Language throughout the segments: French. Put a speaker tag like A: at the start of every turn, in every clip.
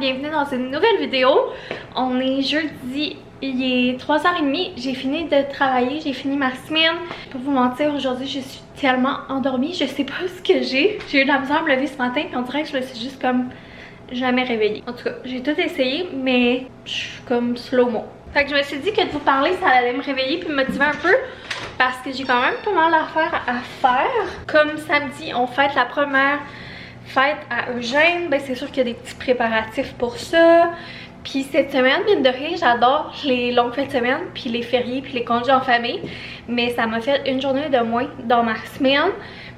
A: Bienvenue dans une nouvelle vidéo. On est jeudi, il est 3h30, j'ai fini de travailler, j'ai fini ma semaine. Pour vous mentir, aujourd'hui je suis tellement endormie, je sais pas ce que j'ai. J'ai eu de la misère à me lever ce matin et on dirait que je me suis juste comme jamais réveillée. En tout cas, j'ai tout essayé mais je suis comme slow-mo. Fait que je me suis dit que de vous parler ça allait me réveiller puis me motiver un peu. Parce que j'ai quand même pas mal d'affaires à faire. Comme samedi, on fête la première fête à Eugène, ben c'est sûr qu'il y a des petits préparatifs pour ça. Puis cette semaine, mine de rien, j'adore les longues fêtes de semaine, puis les fériés, puis les congés en famille. Mais ça m'a fait une journée de moins dans ma semaine.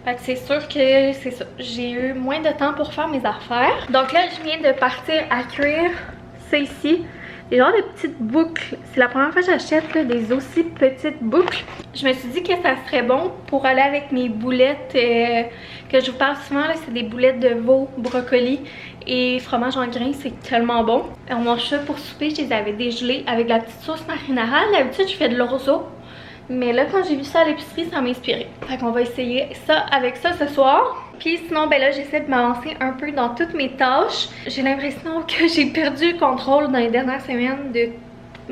A: Fait que c'est sûr que c'est ça. J'ai eu moins de temps pour faire mes affaires. Donc là, je viens de partir à cuire ça ici. Des genres de petites boucles. C'est la première fois que j'achète des aussi petites boucles. Je me suis dit que ça serait bon pour aller avec mes boulettes que je vous parle souvent. C'est des boulettes de veau, brocoli et fromage en grains. C'est tellement bon. On mange ça pour souper. Je les avais dégelés avec la petite sauce marinara. D'habitude, je fais de l'orzo. Mais là, quand j'ai vu ça à l'épicerie, ça m'a inspiré. Fait qu'on va essayer ça avec ça ce soir. Puis sinon, ben là, j'essaie de m'avancer un peu dans toutes mes tâches. J'ai l'impression que j'ai perdu le contrôle dans les dernières semaines de...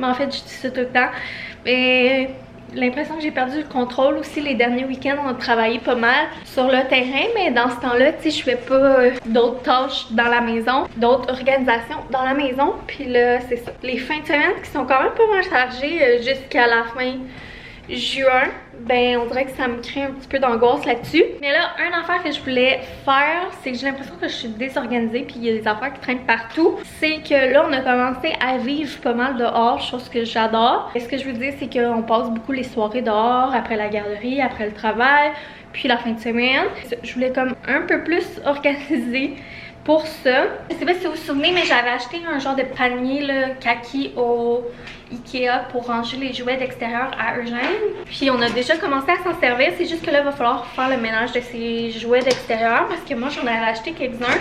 A: En fait, je dis ça tout le temps. Mais l'impression que j'ai perdu le contrôle aussi les derniers week-ends. On a travaillé pas mal sur le terrain. Mais dans ce temps-là, tu sais, je fais pas d'autres tâches dans la maison. D'autres organisations dans la maison. Puis là, c'est ça. Les fins de semaine qui sont quand même pas mal chargées jusqu'à la fin juin, ben on dirait que ça me crée un petit peu d'angoisse là-dessus. Mais là, une affaire que je voulais faire, c'est que j'ai l'impression que je suis désorganisée puis il y a des affaires qui traînent partout. C'est que là, on a commencé à vivre pas mal dehors, chose que j'adore. Et ce que je veux dire, c'est qu'on passe beaucoup les soirées dehors, après la garderie, après le travail, puis la fin de semaine. Je voulais comme un peu plus organiser pour ça. Je sais pas si vous vous souvenez, mais j'avais acheté un genre de panier là, kaki au Ikea pour ranger les jouets d'extérieur à Eugène. Puis on a déjà commencé à s'en servir. C'est juste que là, il va falloir faire le ménage de ces jouets d'extérieur parce que moi, j'en avais acheté quelques-uns.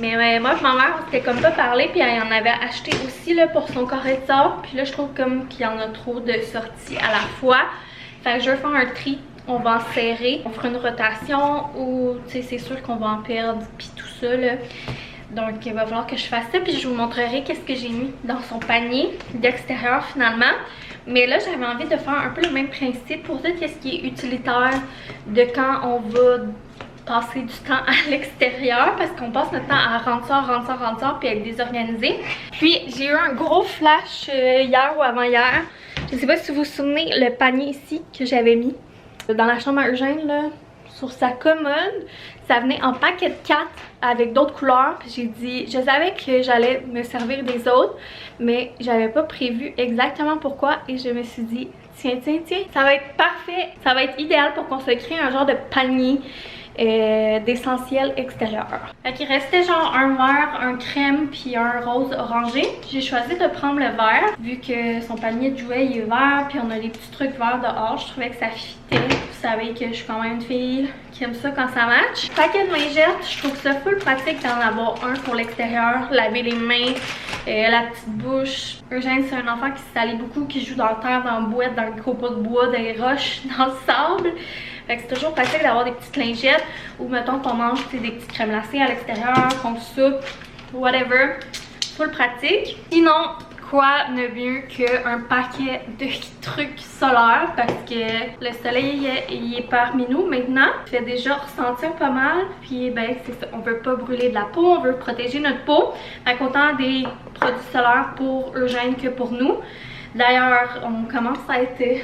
A: Mais moi et ma mère, on s'était comme pas parlé. Puis elle en avait acheté aussi là, pour son carré de sort. Puis là, je trouve comme qu'il y en a trop de sorties à la fois. Fait que je vais faire un tri. On va en serrer, on fera une rotation ou tu sais c'est sûr qu'on va en perdre puis tout ça là. Donc il va falloir que je fasse ça puis je vous montrerai qu'est-ce que j'ai mis dans son panier d'extérieur finalement. Mais là j'avais envie de faire un peu le même principe pour tout ce qui est utilitaire de quand on va passer du temps à l'extérieur parce qu'on passe notre temps à rendre ça puis à être désorganisé. Puis j'ai eu un gros flash hier ou avant-hier. Je sais pas si vous vous souvenez le panier ici que j'avais mis dans la chambre à Eugène là, sur sa commode, ça venait en paquet de 4 avec d'autres couleurs. Puis j'ai dit, je savais que j'allais me servir des autres, mais j'avais pas prévu exactement pourquoi et je me suis dit, tiens, ça va être parfait, ça va être idéal pour qu'on se crée un genre de panier d'essentiel extérieur. Fait qu'il restait genre un vert, un crème puis un rose orangé. J'ai choisi de prendre le vert vu que son panier de jouets il est vert puis on a des petits trucs verts dehors. Je trouvais que ça fitait. Vous savez que je suis quand même une fille qui aime ça quand ça match. Paquet de lingettes, je trouve ça full pratique d'en avoir un pour l'extérieur, laver les mains, la petite bouche. Eugène c'est un enfant qui se salit beaucoup, qui joue dans la terre, dans la boîte, dans le copeau de bois, dans les roches, dans le sable. Fait que c'est toujours facile d'avoir des petites lingettes ou mettons qu'on mange des petites crèmes glacées à l'extérieur, qu'on soupe, whatever. Full pratique. Sinon, quoi de mieux qu'un paquet de trucs solaires parce que le soleil il est parmi nous maintenant. Il fait déjà ressentir pas mal. Puis ben c'est ça, on veut pas brûler de la peau, on veut protéger notre peau. Fait qu'autant des produits solaires pour Eugène que pour nous. D'ailleurs, on commence à être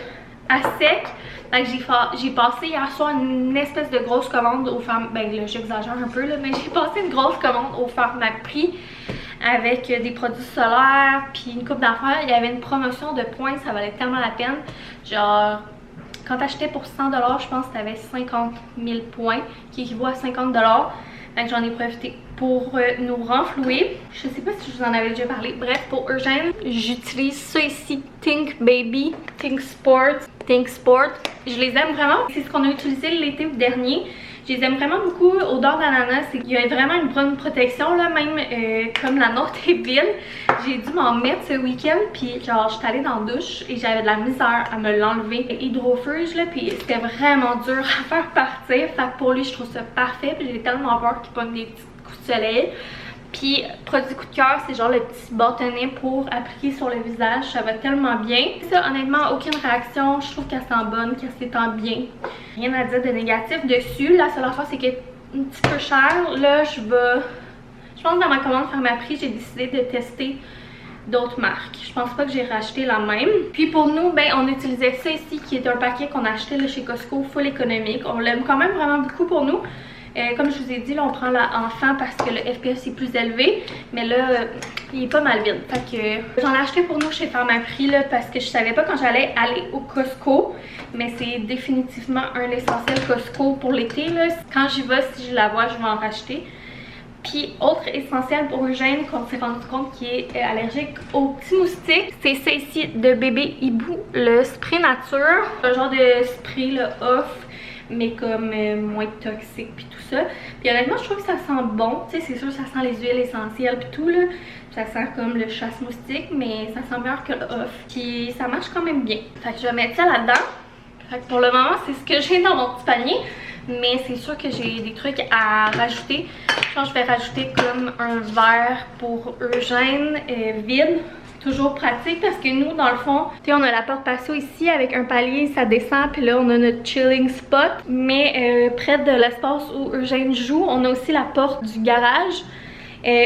A: à sec. Fait que j'ai passé hier soir une espèce de grosse commande au Farm... Ben là j'exagère un peu là, mais j'ai passé une grosse commande au Pharmaprix avec des produits solaires puis une coupe d'affaires. Il y avait une promotion de points, ça valait tellement la peine. Genre, quand t'achetais pour 100$, je pense que t'avais 50 000 points qui équivaut à 50$. Fait que j'en ai profité pour nous renflouer. Je sais pas si je vous en avais déjà parlé. Bref, pour Eugène, j'utilise ça ici, Think Baby, Think Sport. Je les aime vraiment. C'est ce qu'on a utilisé l'été dernier. Je les aime vraiment beaucoup. Odeur d'ananas, il y a vraiment une bonne protection là, même comme la nôtre est vide. J'ai dû m'en mettre ce week-end, puis genre j'étais allée dans la douche et j'avais de la misère à me l'enlever. Hydrofuge là, puis c'était vraiment dur à faire partir. Fait que pour lui, je trouve ça parfait. Puis j'ai tellement peur qu'il pogne des petits coups de soleil. Puis produit coup de cœur, c'est genre le petit bâtonnet pour appliquer sur le visage, ça va tellement bien. Ça, honnêtement, aucune réaction, je trouve qu'elle sent bonne, qu'elle s'étend bien. Rien à dire de négatif dessus. La seule affaire, c'est qu'elle est un petit peu chère. Là, je pense que dans ma commande Pharmaprix, j'ai décidé de tester d'autres marques. Je pense pas que j'ai racheté la même. Puis pour nous, ben on utilisait ça ici qui est un paquet qu'on a acheté là, chez Costco, full économique. On l'aime quand même vraiment beaucoup pour nous. Comme je vous ai dit, là on prend l'enfant parce que le FPS est plus élevé. Mais là, il est pas mal vide. Fait que j'en ai acheté pour nous chez Pharmaprix là, parce que je savais pas quand j'allais aller au Costco. Mais c'est définitivement un essentiel Costco pour l'été. Quand j'y vais, si je la vois, je vais en racheter. Puis autre essentiel pour Eugène qu'on s'est rendu compte qui est allergique aux petits moustiques, c'est ça ici de bébé hibou, le spray nature. Un genre de spray là, off, mais comme moins toxique puis tout ça. Puis honnêtement, je trouve que ça sent bon. Tu sais, c'est sûr ça sent les huiles essentielles puis tout là. Ça sent comme le chasse-moustique, mais ça sent meilleur que le off. Puis ça marche quand même bien. Fait que je vais mettre ça là-dedans. Fait que pour le moment, c'est ce que j'ai dans mon petit panier. Mais c'est sûr que j'ai des trucs à rajouter. Je pense que je vais rajouter comme un verre pour Eugène vide. Toujours pratique parce que nous, dans le fond, tu sais, on a la porte patio ici avec un palier, ça descend. Puis là, on a notre chilling spot. Mais près de l'espace où Eugène joue, on a aussi la porte du garage.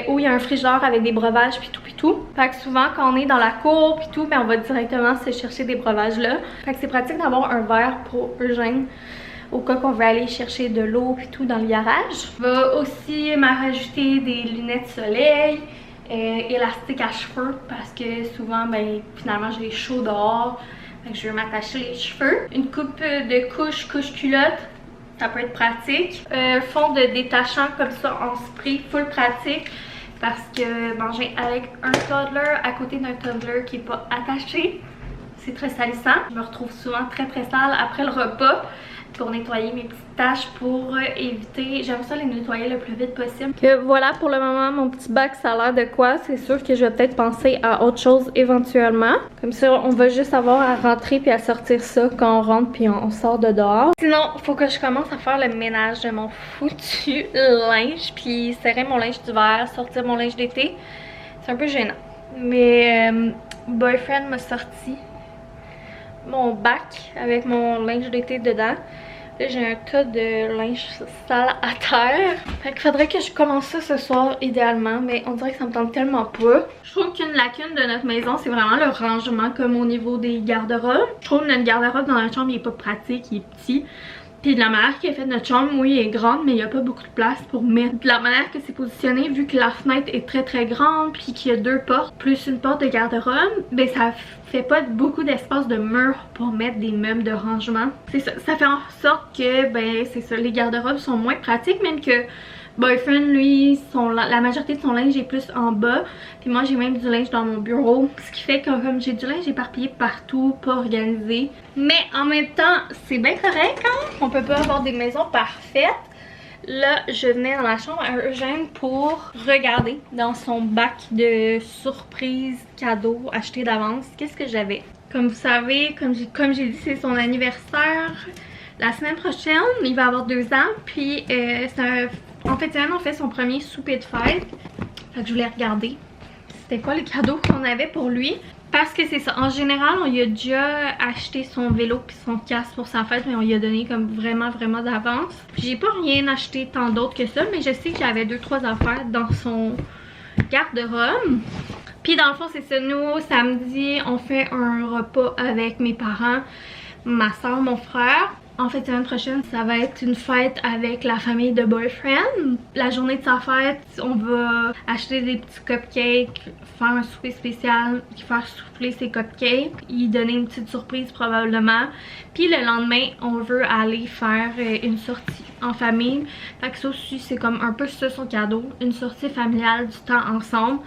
A: Où il y a un frigidaire avec des breuvages puis tout puis tout. Fait que souvent quand on est dans la cour puis tout, ben on va directement se chercher des breuvages là. Fait que c'est pratique d'avoir un verre pour Eugène au cas qu'on veut aller chercher de l'eau puis tout dans le garage. Je vais aussi m'en rajouter des lunettes soleil, élastiques à cheveux parce que souvent ben finalement j'ai chaud dehors. Fait que je vais m'attacher les cheveux. Une coupe de couche culotte. Ça peut être pratique. Fond de détachant comme ça en spray, full pratique. Parce que manger avec un toddler à côté d'un toddler qui n'est pas attaché, c'est très salissant. Je me retrouve souvent très sale après le repas pour nettoyer mes petites taches pour éviter. J'aime ça les nettoyer le plus vite possible. Que voilà pour le moment mon petit bac ça a l'air de quoi. C'est sûr que je vais peut-être penser à autre chose éventuellement. Comme ça on va juste avoir à rentrer puis à sortir ça quand on rentre puis on sort de dehors. Sinon faut que je commence à faire le ménage de mon foutu linge puis serrer mon linge d'hiver, sortir mon linge d'été. C'est un peu gênant. Mais boyfriend m'a sorti mon bac avec mon linge d'été dedans. Là j'ai un tas de linge sale à terre. Fait qu'il faudrait que je commence ça ce soir idéalement. Mais on dirait que ça me tente tellement pas. Je trouve qu'une lacune de notre maison c'est vraiment le rangement comme au niveau des garde-robes. Je trouve que notre garde-robe dans la chambre il est pas pratique, il est petit. Puis de la manière qu'elle fait notre chambre, oui, elle est grande, mais il n'y a pas beaucoup de place pour mettre. De la manière que c'est positionné, vu que la fenêtre est très grande, puis qu'il y a deux portes, plus une porte de garde-robe, ben ça fait pas beaucoup d'espace de mur pour mettre des meubles de rangement. C'est ça, ça fait en sorte que, ben c'est ça, les garde-robes sont moins pratiques, même que boyfriend, lui, la majorité de son linge est plus en bas. Puis moi, j'ai même du linge dans mon bureau. Ce qui fait que comme j'ai du linge éparpillé partout, pas organisé. Mais en même temps, c'est bien correct, hein? On peut pas avoir des maisons parfaites. Là, je venais dans la chambre à Eugène pour regarder dans son bac de surprise cadeau acheté d'avance. Qu'est-ce que j'avais? Comme vous savez, comme j'ai dit, c'est son anniversaire. La semaine prochaine, il va avoir 2 ans. Puis en fait, on fait son premier souper de fête. Fait que je voulais regarder c'était quoi les cadeaux qu'on avait pour lui. Parce que c'est ça, en général, on lui a déjà acheté son vélo puis son casque pour sa fête, mais on lui a donné comme vraiment d'avance. J'ai pas rien acheté tant d'autres que ça, mais je sais que j'avais 2-3 affaires dans son garde-robe. Puis dans le fond, c'est ça, nous, samedi, on fait un repas avec mes parents, ma soeur, mon frère. En fait, la semaine prochaine, ça va être une fête avec la famille de boyfriend. La journée de sa fête, on va acheter des petits cupcakes, faire un souper spécial, faire souffler ses cupcakes, y donner une petite surprise probablement. Puis le lendemain, on veut aller faire une sortie en famille. Fait que ça aussi, c'est comme un peu ça son cadeau. Une sortie familiale, du temps ensemble,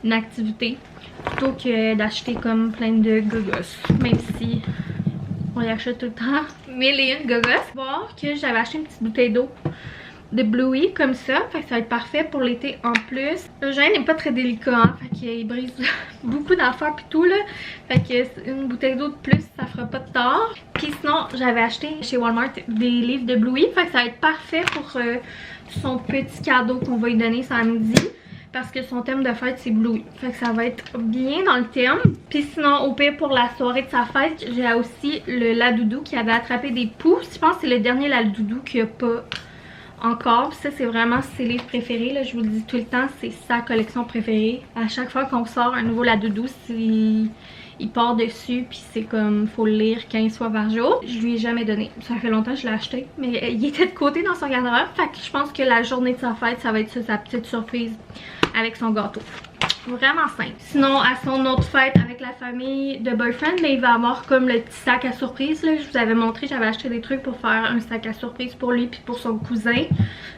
A: une activité. Plutôt que d'acheter comme plein de gogos. Même si on y achète tout le temps 1001 gogos. Voir que j'avais acheté une petite bouteille d'eau de Bluey comme ça. Fait que ça va être parfait pour l'été en plus. Eugène n'est pas très délicat, hein, fait qu'il brise beaucoup d'affaires pis tout là. Fait que une bouteille d'eau de plus, ça fera pas de tort. Puis sinon, j'avais acheté chez Walmart des livres de Bluey. Fait que ça va être parfait pour son petit cadeau qu'on va lui donner samedi. parce que son thème de fête c'est Bluey. Fait que ça va être bien dans le thème. Puis sinon au pire pour la soirée de sa fête, j'ai aussi le Ladoudou qui avait attrapé des poux. Je pense que c'est le dernier Ladoudou qu'il n'y a pas encore. Puis ça c'est vraiment ses livres préférés là. Je vous le dis tout le temps, c'est sa collection préférée. À chaque fois qu'on sort un nouveau Ladoudou, il part dessus, puis c'est comme, faut le lire 15 fois par jour. Je lui ai jamais donné. Ça fait longtemps que je l'ai acheté, mais il était de côté dans son garde-robe. Fait que je pense que la journée de sa fête, ça va être ça, sa petite surprise avec son gâteau. Vraiment simple. Sinon, à son autre fête avec la famille de Boyfriend, là, il va avoir comme le petit sac à surprise. Là. Je vous avais montré, j'avais acheté des trucs pour faire un sac à surprise pour lui puis pour son cousin.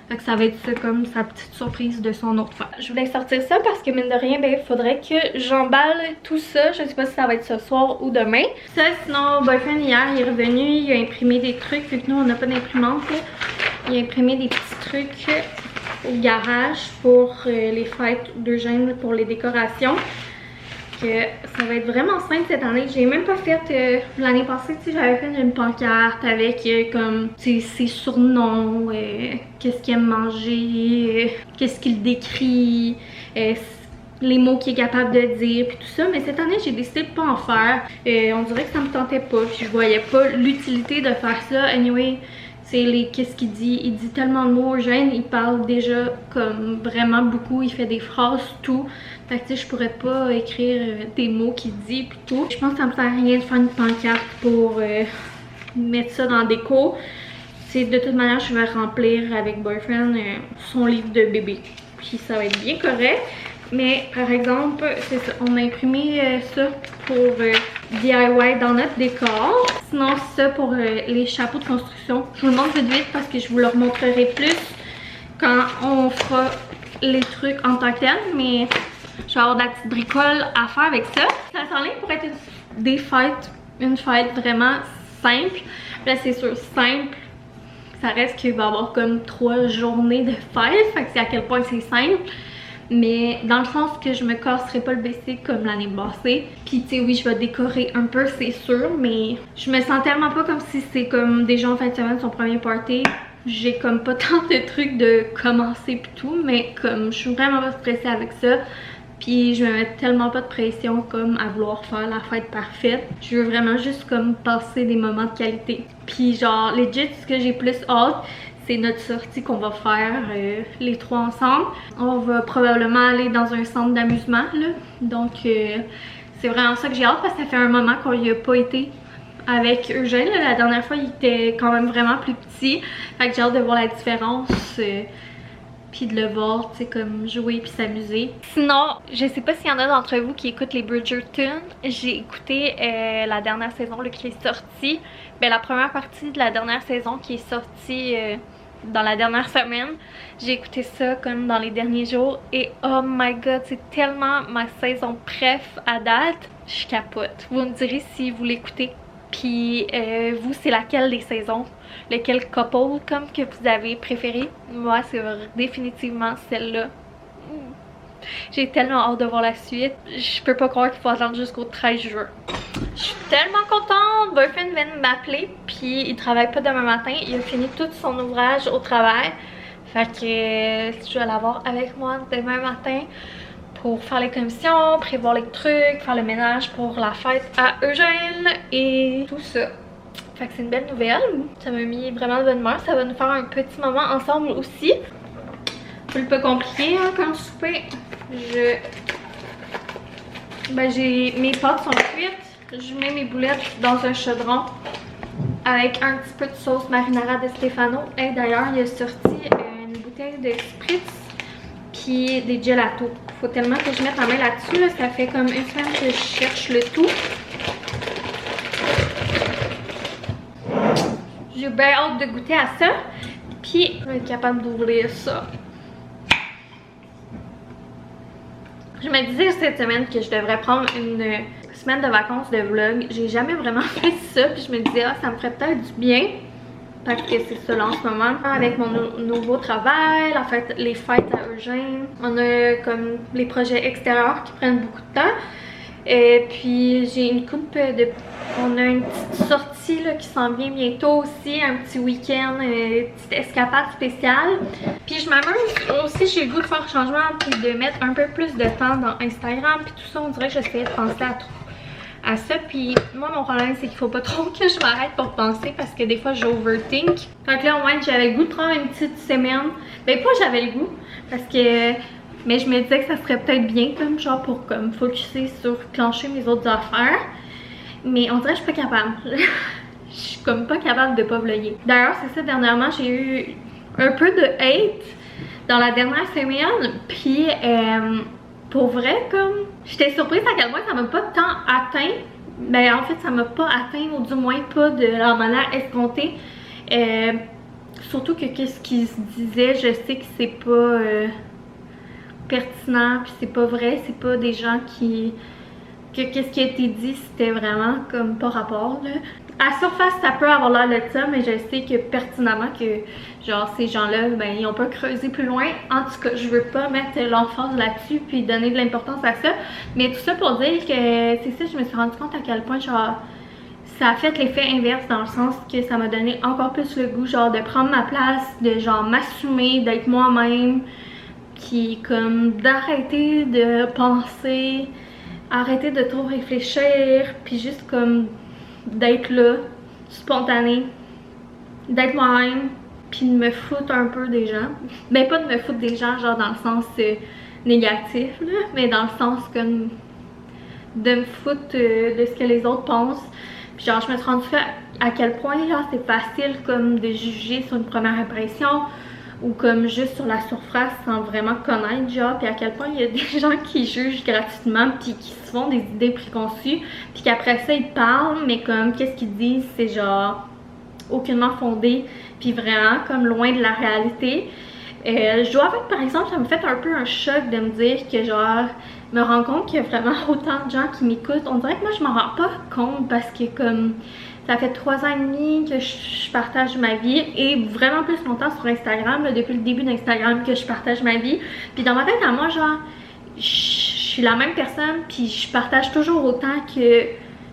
A: Fait que ça va être ça comme sa petite surprise de son autre fête. Je voulais sortir ça parce que mine de rien, ben il faudrait que j'emballe tout ça. Je sais pas si ça va être ce soir ou demain. Ça, sinon, Boyfriend hier, il est revenu, il a imprimé des trucs vu que nous on n'a pas d'imprimante. Il a imprimé des petits trucs au garage pour les fêtes d'Eugène, pour les décorations. Que ça va être vraiment simple cette année. J'ai même pas fait l'année passée, tu sais, j'avais fait une pancarte avec comme ses surnoms, qu'est-ce qu'il aime manger, qu'est-ce qu'il décrit, les mots qu'il est capable de dire, puis tout ça. Mais cette année, j'ai décidé de pas en faire. On dirait que ça me tentait pas, puis je voyais pas l'utilité de faire ça. Anyway, qu'est-ce qu'il dit? Il dit tellement de mots. Eugène, il parle déjà comme vraiment beaucoup. Il fait des phrases, tout. Fait que tu sais, je pourrais pas écrire des mots qu'il dit pis tout. Je pense que ça me sert à rien de faire une pancarte pour mettre ça dans la déco. De toute manière, je vais remplir avec Boyfriend son livre de bébé. Puis ça va être bien correct. Mais par exemple, c'est ça, on a imprimé ça pour DIY dans notre décor. Sinon, ça pour les chapeaux de construction. Je vous le montre vite parce que je vous le remontrerai plus quand on fera les trucs en tant que tel. Mais je vais avoir de la petite bricole à faire avec ça. Ça s'enligne pour être une fête vraiment simple. Là, c'est sûr, simple. Ça reste qu'il va y avoir comme 3 journées de fête. Fait que c'est à quel point c'est simple. Mais dans le sens que je me casserai pas le BC comme l'année passée. Puis tu sais, oui, je vais décorer un peu, c'est sûr. Mais je me sens tellement pas comme si c'est comme déjà en fin de semaine son premier party. J'ai comme pas tant de trucs de commencer pis tout. Mais comme je suis vraiment pas stressée avec ça. Puis je me mets tellement pas de pression comme à vouloir faire la fête parfaite. Je veux vraiment juste comme passer des moments de qualité. Puis genre legit, ce que j'ai plus hâte, c'est notre sortie qu'on va faire les 3 ensemble. On va probablement aller dans un centre d'amusement là. Donc c'est vraiment ça que j'ai hâte parce que ça fait un moment qu'on y a pas été avec Eugène. Là. La dernière fois il était quand même vraiment plus petit. Fait que j'ai hâte de voir la différence. Puis de le voir, tu sais, comme jouer puis s'amuser. Sinon, je sais pas s'il y en a d'entre vous qui écoutent les Bridgerton. J'ai écouté la dernière saison là, qui est sortie. Ben, la première partie de la dernière saison qui est sortie dans la dernière semaine. J'ai écouté ça comme dans les derniers jours. Et oh my god, c'est tellement ma saison préf à date. Je capote. Vous me direz si vous l'écoutez. Puis vous, c'est laquelle des saisons? Lequel couple comme que vous avez préféré? Moi, c'est définitivement celle-là. J'ai tellement hâte de voir la suite. Je peux pas croire qu'il faut attendre jusqu'au 13 juin. Je suis tellement contente. Boyfriend vient de m'appeler. Puis il travaille pas demain matin. Il a fini tout son ouvrage au travail. Fait que je vais l'avoir avec moi demain matin pour faire les commissions, prévoir les trucs, faire le ménage pour la fête à Eugène et tout ça. Fait que c'est une belle nouvelle. Ça m'a mis vraiment de bonne humeur. Ça va nous faire un petit moment ensemble aussi. Un peu compliqué hein, comme souper. J'ai mes pâtes sont cuites. Je mets mes boulettes dans un chaudron avec un petit peu de sauce marinara de Stefano. Et d'ailleurs, il a sorti une bouteille de spritz puis des gelatos. Faut tellement que je mette la main là-dessus. Là. Ça fait comme une semaine que je cherche le tout. J'ai bien hâte de goûter à ça. Puis, je vais être capable d'ouvrir ça. Je me disais cette semaine que je devrais prendre une semaine de vacances de vlog. J'ai jamais vraiment fait ça. Puis je me disais, ah, ça me ferait peut-être du bien. Parce que c'est ça là en ce moment. Avec mon nouveau travail, les fêtes à Eugène. On a comme les projets extérieurs qui prennent beaucoup de temps. Puis j'ai une coupe de... On a une petite sortie là, qui s'en vient bientôt aussi, un petit week-end, une petite escapade spéciale. Puis je m'amuse aussi, j'ai le goût de faire changement puis de mettre un peu plus de temps dans Instagram puis tout ça. On dirait que j'essayais de penser à ça. Puis moi mon problème c'est qu'il faut pas trop que je m'arrête pour penser parce que des fois j'overthink. Fait que là au moins j'avais le goût de prendre une petite semaine. Ben pas j'avais le goût parce que... Mais je me disais que ça serait peut-être bien comme genre pour comme focuser sur clencher mes autres affaires. Mais on dirait que je suis pas capable. Je suis comme pas capable de pas vlogger. D'ailleurs c'est ça, dernièrement j'ai eu un peu de hate dans la dernière semaine. Puis pour vrai comme j'étais surprise à quel point ça m'a pas tant atteint. Ben en fait ça m'a pas atteint ou du moins pas de la manière escomptée. Surtout que qu'est-ce qu'ils se disaient, je sais que c'est pas... pertinent puis c'est pas vrai, c'est pas des gens qui qu'est-ce qui a été dit c'était vraiment comme pas rapport là. À surface ça peut avoir l'air de ça mais je sais que pertinemment que genre ces gens là ben ils ont pas creusé plus loin. En tout cas je veux pas mettre l'emphase là-dessus puis donner de l'importance à ça, mais tout ça pour dire que c'est ça, je me suis rendu compte à quel point genre ça a fait l'effet inverse dans le sens que ça m'a donné encore plus le goût genre de prendre ma place, de genre m'assumer, d'être moi-même. Puis comme d'arrêter de penser, arrêter de trop réfléchir, puis juste comme d'être là, spontané, d'être moi-même, puis de me foutre un peu des gens. Ben pas de me foutre des gens genre dans le sens négatif là, mais dans le sens comme de me foutre de ce que les autres pensent. Puis genre je me suis rendu compte à quel point genre c'est facile comme de juger sur une première impression. Ou comme juste sur la surface sans vraiment connaître genre, puis à quel point il y a des gens qui jugent gratuitement puis qui se font des idées préconçues puis qu'après ça ils parlent mais comme qu'est-ce qu'ils disent c'est genre aucunement fondé puis vraiment comme loin de la réalité. Je dois avouer que par exemple ça me fait un peu un choc de me dire que genre me rends compte qu'il y a vraiment autant de gens qui m'écoutent. On dirait que moi je m'en rends pas compte parce que comme ça fait 3 ans et demi que je partage ma vie et vraiment plus longtemps sur Instagram, là, depuis le début d'Instagram que je partage ma vie. Puis dans ma tête à moi, genre, je suis la même personne puis je partage toujours autant que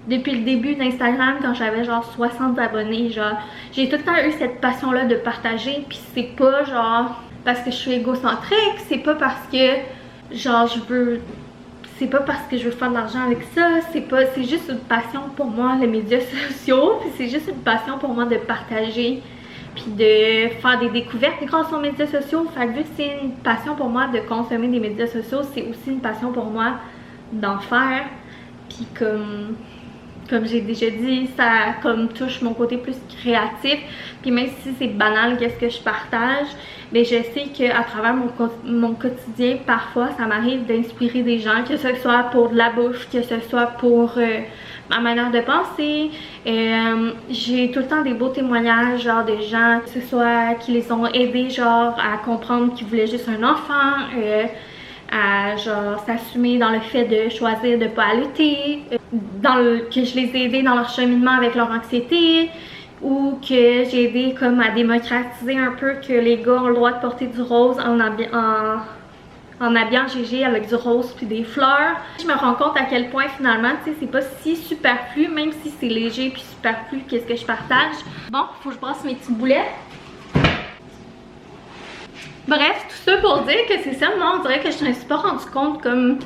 A: depuis le début d'Instagram quand j'avais genre 60 abonnés. Genre, j'ai tout le temps eu cette passion-là de partager puis c'est pas genre parce que je suis égocentrique, c'est pas parce que genre je veux... C'est pas parce que je veux faire de l'argent avec ça, c'est juste une passion pour moi, les médias sociaux. C'est juste une passion pour moi de partager puis de faire des découvertes grâce aux médias sociaux. Fait que vu que c'est une passion pour moi de consommer des médias sociaux, c'est aussi une passion pour moi d'en faire. Puis comme j'ai déjà dit, ça comme touche mon côté plus créatif. Puis même si c'est banal qu'est-ce que je partage, mais je sais qu'à travers mon quotidien, parfois ça m'arrive d'inspirer des gens, que ce soit pour de la bouffe, que ce soit pour ma manière de penser. J'ai tout le temps des beaux témoignages genre de gens, que ce soit qui les ont aidés genre à comprendre qu'ils voulaient juste un enfant, à genre s'assumer dans le fait de choisir de pas allaiter, que je les ai aidés dans leur cheminement avec leur anxiété, ou que j'ai aidé comme à démocratiser un peu que les gars ont le droit de porter du rose en habillant Gégé avec du rose puis des fleurs. Je me rends compte à quel point finalement, tu sais, c'est pas si superflu, même si c'est léger puis superflu, qu'est-ce que je partage. Bon, faut que je brasse mes petites boulettes. Bref, tout ça pour dire que c'est ça, moi on dirait que je ne me suis pas rendu compte comme... Tu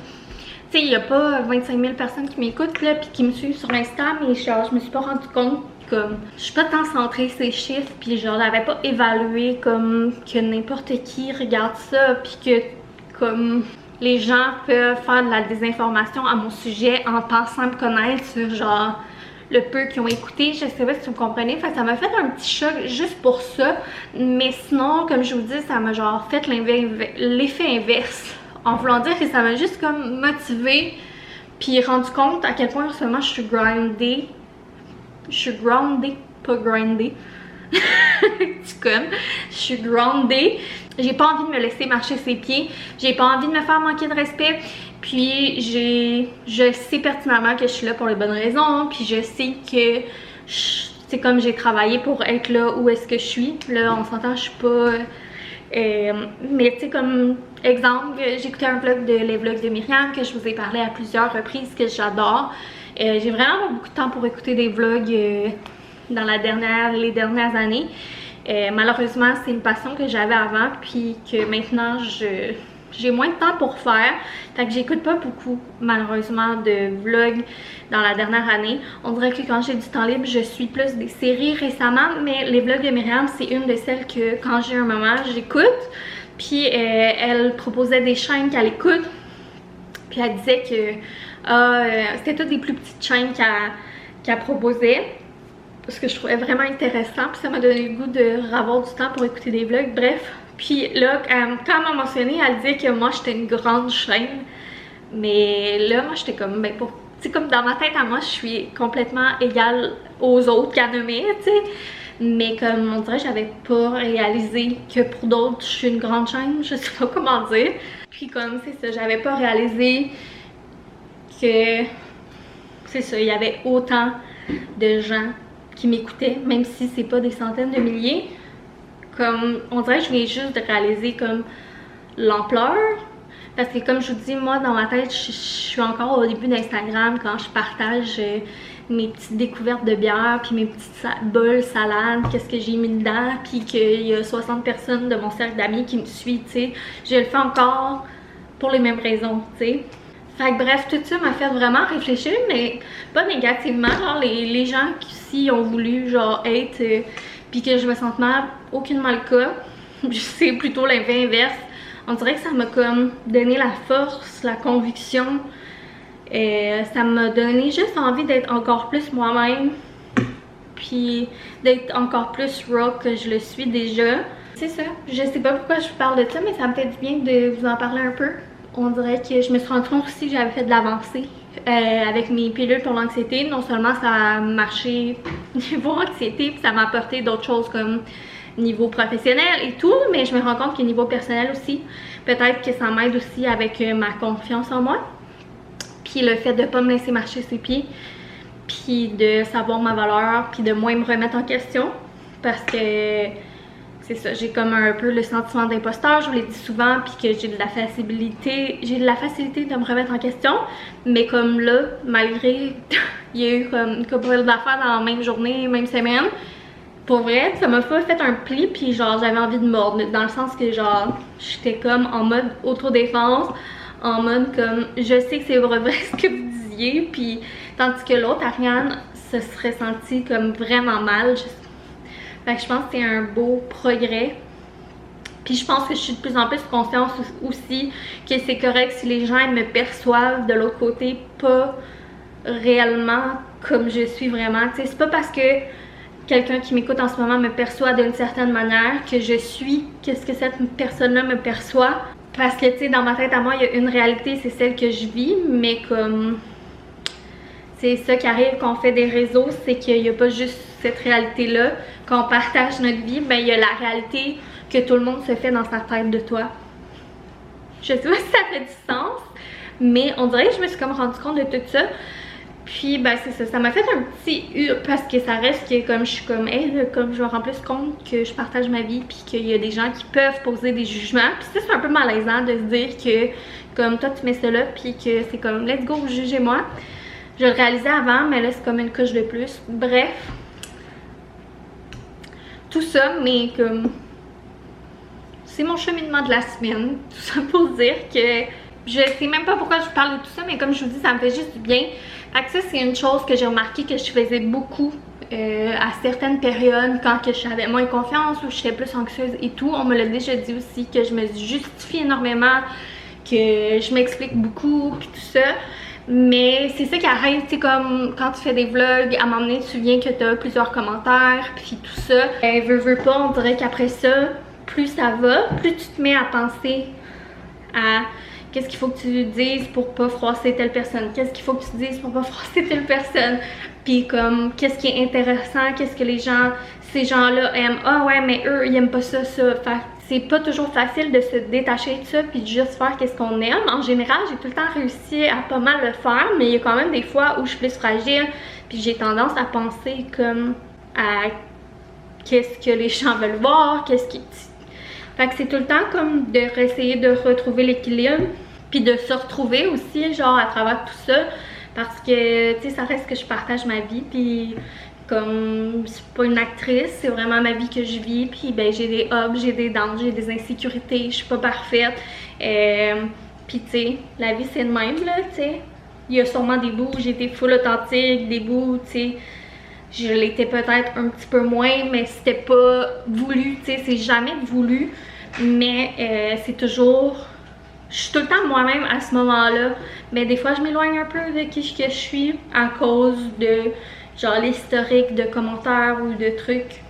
A: sais, il n'y a pas 25 000 personnes qui m'écoutent là puis qui me suivent sur Insta, mais genre, je me suis pas rendu compte comme... Je suis pas tant centrée ces chiffres puis genre, j'avais pas évalué comme que n'importe qui regarde ça puis que comme... Les gens peuvent faire de la désinformation à mon sujet en pensant me connaître sur genre... le peu qui ont écouté, je sais pas si vous comprenez. Fait que ça m'a fait un petit choc juste pour ça, mais sinon comme je vous dis ça m'a genre fait l'effet inverse, en voulant dire que ça m'a juste comme motivée puis rendu compte à quel point en ce moment je suis groundée, pas grindée. C'est comme, je suis groundée, j'ai pas envie de me laisser marcher ses pieds, j'ai pas envie de me faire manquer de respect. Puis je sais pertinemment que je suis là pour les bonnes raisons, puis je sais que c'est comme j'ai travaillé pour être là où est-ce que je suis. Là on s'entend, je suis pas Mais tu sais, comme exemple, j'écoutais un vlog de les vlogs de Myriam que je vous ai parlé à plusieurs reprises, que j'adore. J'ai vraiment pas beaucoup de temps pour écouter des vlogs dans les dernières années. Malheureusement, c'est une passion que j'avais avant, puis que maintenant j'ai moins de temps pour faire. Fait que j'écoute pas beaucoup, malheureusement, de vlogs dans la dernière année. On dirait que quand j'ai du temps libre, je suis plus des séries récemment, mais les vlogs de Myriam, c'est une de celles que quand j'ai un moment, j'écoute. Puis elle proposait des chaînes qu'elle écoute. Puis elle disait que c'était toutes des plus petites chaînes qu'elle proposait. Ce que je trouvais vraiment intéressant. Puis ça m'a donné le goût de avoir du temps pour écouter des vlogs. Bref. Puis là, quand elle m'a mentionné, elle disait que moi j'étais une grande chaîne. Mais là, moi j'étais comme, ben pour. Tu sais, comme dans ma tête à moi, je suis complètement égale aux autres qu'elle nommait, tu sais. Mais comme on dirait, j'avais pas réalisé que pour d'autres, je suis une grande chaîne. Je sais pas comment dire. Puis comme c'est ça, j'avais pas réalisé que. C'est ça, il y avait autant de gens qui m'écoutaient, même si c'est pas des centaines de milliers. Comme, on dirait que je viens juste de réaliser comme l'ampleur. Parce que comme je vous dis, moi dans ma tête, je suis encore au début d'Instagram quand je partage mes petites découvertes de bière, puis mes petites bols salades, qu'est-ce que j'ai mis dedans, puis qu'il y a 60 personnes de mon cercle d'amis qui me suivent, tu sais. Je le fais encore pour les mêmes raisons, tu sais. Fait que bref, tout ça m'a fait vraiment réfléchir, mais pas négativement. Genre les gens qui aussi ont voulu genre être puis que je me sente mal, aucunement le cas. C'est plutôt l'effet inverse. On dirait que ça m'a comme donné la force, la conviction. Ça m'a donné juste envie d'être encore plus moi-même. Puis d'être encore plus rock que je le suis déjà. C'est ça. Je sais pas pourquoi je vous parle de ça, mais ça me fait du bien de vous en parler un peu. On dirait que je me suis rendu compte aussi que j'avais fait de l'avancée avec mes pilules pour l'anxiété. Non seulement ça a marché niveau anxiété, puis ça m'a apporté d'autres choses comme niveau professionnel et tout, mais je me rends compte que niveau personnel aussi, peut-être que ça m'aide aussi avec ma confiance en moi. Puis le fait de ne pas me laisser marcher ses pieds, puis de savoir ma valeur, puis de moins me remettre en question. Parce que c'est ça, j'ai comme un peu le sentiment d'imposteur, je vous l'ai dit souvent, puis que j'ai de la facilité de me remettre en question. Mais comme là, malgré, il y a eu comme une couple d'affaires dans la même journée, même semaine, pour vrai, ça m'a fait un pli, puis genre j'avais envie de mordre, dans le sens que genre, j'étais comme en mode autodéfense, en mode comme, je sais que c'est vrai ce que vous disiez, puis tandis que l'autre, Ariane, se serait senti comme vraiment mal. Fait que je pense que c'est un beau progrès. Puis je pense que je suis de plus en plus consciente aussi que c'est correct si les gens me perçoivent de l'autre côté pas réellement comme je suis vraiment. Tu sais, c'est pas parce que quelqu'un qui m'écoute en ce moment me perçoit d'une certaine manière que je suis qu'est-ce que cette personne-là me perçoit. Parce que tu sais, dans ma tête à moi, il y a une réalité, c'est celle que je vis, mais comme c'est ça qui arrive quand on fait des réseaux, c'est qu'il n'y a pas juste cette réalité-là. Quand on partage notre vie, ben il y a la réalité que tout le monde se fait dans sa tête de toi. Je sais pas si ça fait du sens, mais on dirait que je me suis comme rendu compte de tout ça. Puis ben c'est ça, ça m'a fait un petit parce que ça reste que comme je suis comme hey, comme je me rends plus compte que je partage ma vie, puis qu'il y a des gens qui peuvent poser des jugements. Puis ça, c'est un peu malaisant de se dire que comme toi tu mets ça là, puis que c'est comme let's go, jugez-moi. Je le réalisais avant, mais là c'est comme une couche de plus. Bref, tout ça, mais comme c'est mon cheminement de la semaine. Tout ça pour dire que je sais même pas pourquoi je vous parle de tout ça, mais comme je vous dis, ça me fait juste du bien. Fait que ça, c'est une chose que j'ai remarqué que je faisais beaucoup à certaines périodes quand que j'avais moins confiance ou j'étais plus anxieuse et tout. On me l'a déjà dit aussi que je me justifie énormément, que je m'explique beaucoup puis tout ça. Mais c'est ça qui arrive, tu sais, comme quand tu fais des vlogs, à un moment donné, tu te souviens que tu as plusieurs commentaires, puis tout ça. Veux pas, on dirait qu'après ça, plus ça va, plus tu te mets à penser à qu'est-ce qu'il faut que tu dises pour pas froisser telle personne, qu'est-ce qu'il faut que tu dises pour pas froisser telle personne, puis comme qu'est-ce qui est intéressant, qu'est-ce que ces gens-là aiment. Ah ouais, mais eux, ils aiment pas ça. Fait c'est pas toujours facile de se détacher de ça puis de juste faire qu'est-ce qu'on aime. En général, j'ai tout le temps réussi à pas mal le faire, mais il y a quand même des fois où je suis plus fragile, puis j'ai tendance à penser comme à qu'est-ce que les gens veulent voir, qu'est-ce qui... Fait que c'est tout le temps comme de essayer de retrouver l'équilibre, puis de se retrouver aussi, genre à travers tout ça, parce que, tu sais, ça reste que je partage ma vie, puis comme je suis pas une actrice, c'est vraiment ma vie que je vis, puis ben j'ai des ups, j'ai des downs, j'ai des insécurités, je suis pas parfaite, puis tu sais, la vie c'est de même là, tu sais. Il y a sûrement des bouts où j'étais full authentique, des bouts où, tu sais, je l'étais peut-être un petit peu moins, mais c'était pas voulu, tu sais, c'est jamais voulu, mais c'est toujours... Je suis tout le temps moi-même à ce moment-là, mais des fois je m'éloigne un peu de qui que je suis à cause de, genre, l'historique de commentaires ou de trucs.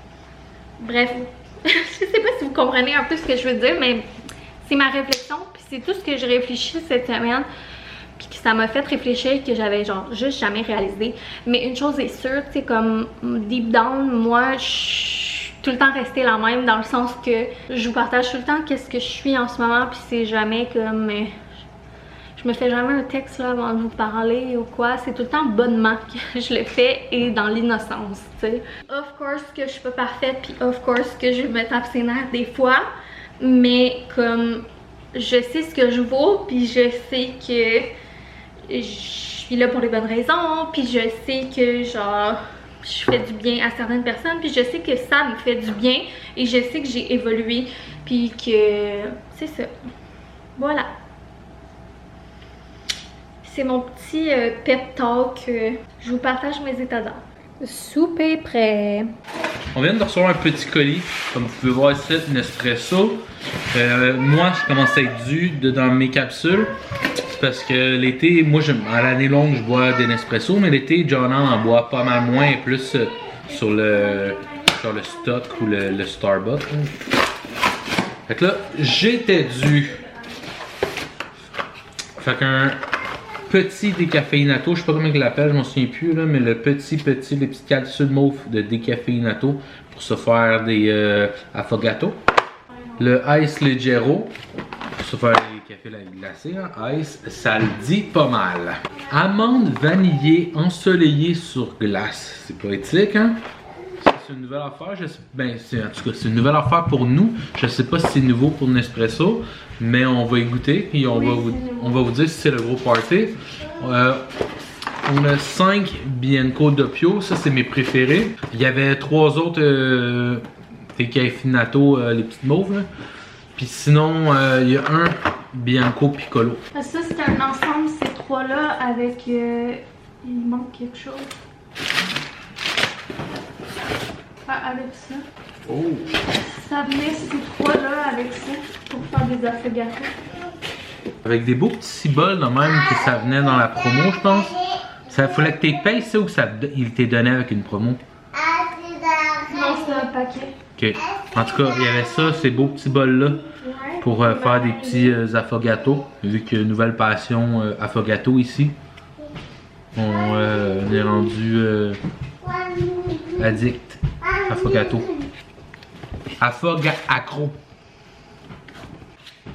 A: Bref, je sais pas si vous comprenez un peu ce que je veux dire, mais c'est ma réflexion, puis c'est tout ce que je réfléchis cette semaine. Puis que ça m'a fait réfléchir que j'avais genre juste jamais réalisé. Mais une chose est sûre, tu sais, comme deep down, moi je suis tout le temps restée la même dans le sens que je vous partage tout le temps qu'est-ce que je suis en ce moment, puis c'est jamais comme... je me fais jamais un texte là avant de vous parler ou quoi, c'est tout le temps bonnement que je le fais et dans l'innocence, tu sais. Of course que je suis pas parfaite, puis of course que je me tape ses nerfs des fois, mais comme je sais ce que je vaux, puis je sais que je suis là pour les bonnes raisons, puis je sais que genre je fais du bien à certaines personnes, puis je sais que ça me fait du bien et je sais que j'ai évolué, puis que c'est ça. Voilà. C'est mon petit pep talk. Je vous partage mes états d'âme. Souper prêt.
B: On vient de recevoir un petit colis, comme vous pouvez voir ici, Nespresso. Moi, je commence à être dû dans mes capsules. Parce que l'été, moi, à l'année longue, je bois des Nespresso, mais l'été, John en boit pas mal moins, et plus sur le stock ou le Starbucks. Fait que là, j'étais dû. Fait qu'un petit décaféinato, je sais pas comment il l'appelle, je m'en souviens plus, là, mais les petites capsules mauves de décaféinato pour se faire des affogato. Le Ice Leggero, pour se faire des cafés glacés, hein. Ice, ça le dit pas mal. Amande vanillée ensoleillée sur glace, c'est poétique, hein? C'est une nouvelle affaire, en tout cas, c'est une nouvelle affaire pour nous. Je sais pas si c'est nouveau pour Nespresso, mais on va y goûter et on va vous dire si c'est le gros party. On a 5 Bianco Doppio, ça c'est mes préférés. Il y avait 3 autres décaféinato, les petites mauves. Puis sinon, il y a un Bianco Piccolo.
A: Ça c'est un ensemble, ces 3-là, avec... il manque quelque chose. Avec ça.
B: Oh!
A: Ça venait ces 3-là avec ça pour faire des affogatos.
B: Avec des beaux petits bols de même que ça venait dans la promo, je pense. Ça fallait que tu payes ça ou que il t'est donné avec une promo?
A: Non, c'est un paquet.
B: Ok. En tout cas, il y avait ça, ces beaux petits bols-là, pour faire des petits affogatos. Vu qu'il y a une nouvelle passion affogato ici. On est rendu addict. Affogato. Accro.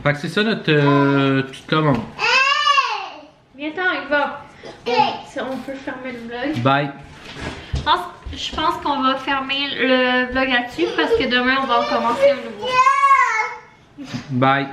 B: Fait que c'est ça notre petite commande.
A: Viens-t'en, il va. On peut fermer le vlog.
B: Bye.
A: Je pense qu'on va fermer le vlog là-dessus parce que demain on va recommencer un nouveau.
B: Bye.